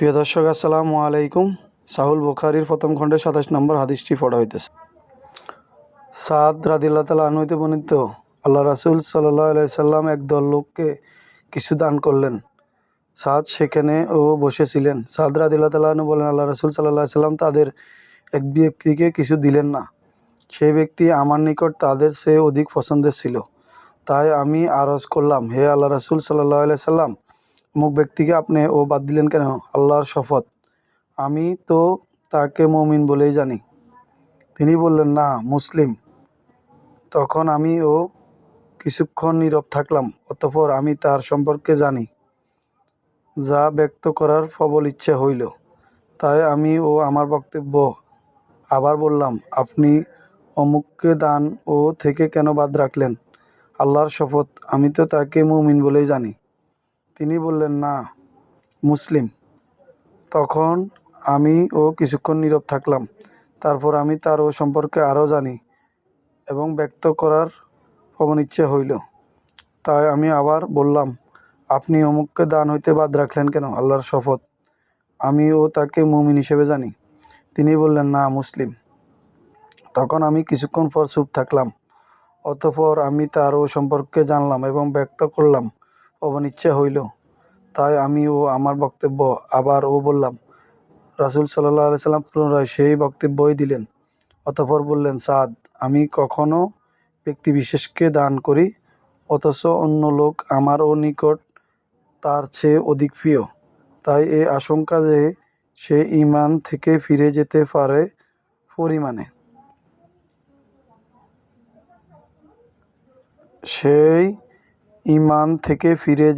প্রিয় দর্শক, আসসালামু আলাইকুম। সাহুল বুখারীর প্রথম খণ্ডের ২৭ নম্বর হাদিসটি পড়া হইতেছে। সাদ রাদিয়াল্লাহু তাআলা আনহু হতে বর্ণিত, আল্লাহ রাসূল সাল্লাল্লাহু আলাইহি সাল্লাম একদল লোককে কিছু দান করলেন। সাদ সেখানে বসেছিলেন। সাদ রাদিয়াল্লাহু তাআলা আনহু বলেন, আল্লাহ রাসূল সাল্লাল্লাহু আলাইহি সাল্লাম তাদের এক ব্যক্তিকে কিছু দিলেন না। সেই ব্যক্তি আমার নিকট তাদের চেয়ে অধিক পছন্দের ছিল। তাই আমি আরজ করলাম, হে আল্লাহ রাসূল সাল্লাল্লাহু আলাইহি সাল্লাম, অমুক ব্যক্তিকে আপনি বাদ দিলেন কেন? আল্লাহর শপথ, আমি তো তাকে মুমিন বলেই জানি। তিনি বললেন, না, মুসলিম। তখন আমি কিছুক্ষণ নীরব থাকলাম। অতঃপর আমি তার সম্পর্কে জানি যা ব্যক্ত করার প্রবল ইচ্ছে হইল। তাই আমি আমার বক্তব্য আবার বললাম, আপনি অমুককে দান থেকে কেন বাদ রাখলেন? আল্লাহর শপথ, আমি তো তাকে মুমিন বলেই জানি। তিনি বললেন, না, মুসলিম। তখন আমি কিছুক্ষণ নীরব থাকলাম। তারপর আমি তার সম্পর্কে আরও জানি এবং ব্যক্ত করার প্রবল ইচ্ছে হইল। তাই আমি আবার বললাম, আপনি অমুককে দান হইতে বাদ রাখলেন কেন? আল্লাহর শপথ, আমি তাকে মুমিন হিসেবে জানি। তিনি বললেন, না, মুসলিম। তখন আমি কিছুক্ষণ পর চুপ থাকলাম। অতঃপর আমি তার সম্পর্কে জানলাম এবং ব্যক্ত করলাম প্রবল ইচ্ছে হইল। তাই আমি আমার বক্তব্য আবার বললাম। রাসূল সাল্লাল্লাহু আলাইহি সাল্লাম পুনরায় সেই বক্তব্যই দিলেন। অতঃপর বললেন, সাদ, আমি কখনো ব্যক্তিবিশেষকে দান করি, অথচ অন্য লোক আমার নিকট তার চেয়ে অধিক প্রিয়। তাই এই আশঙ্কা যে সে ঈমান থেকে ফিরে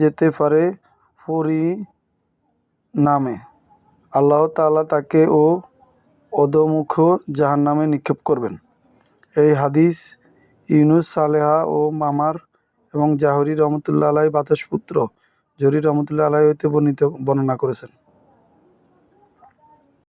যেতে পারে পরিণামে আল্লাহ তাআলা তাকে অধোমুখ জাহান্নামে নিক্ষেপ করবেন। এই হাদিস ইউনুস সালেহা মামার এবং জাহরি রহমতুল্লাহ আলাইহি বাতাস পুত্র জরির রহমতুল্লাহ আলাইহি হইতে বর্ণনা করেছেন।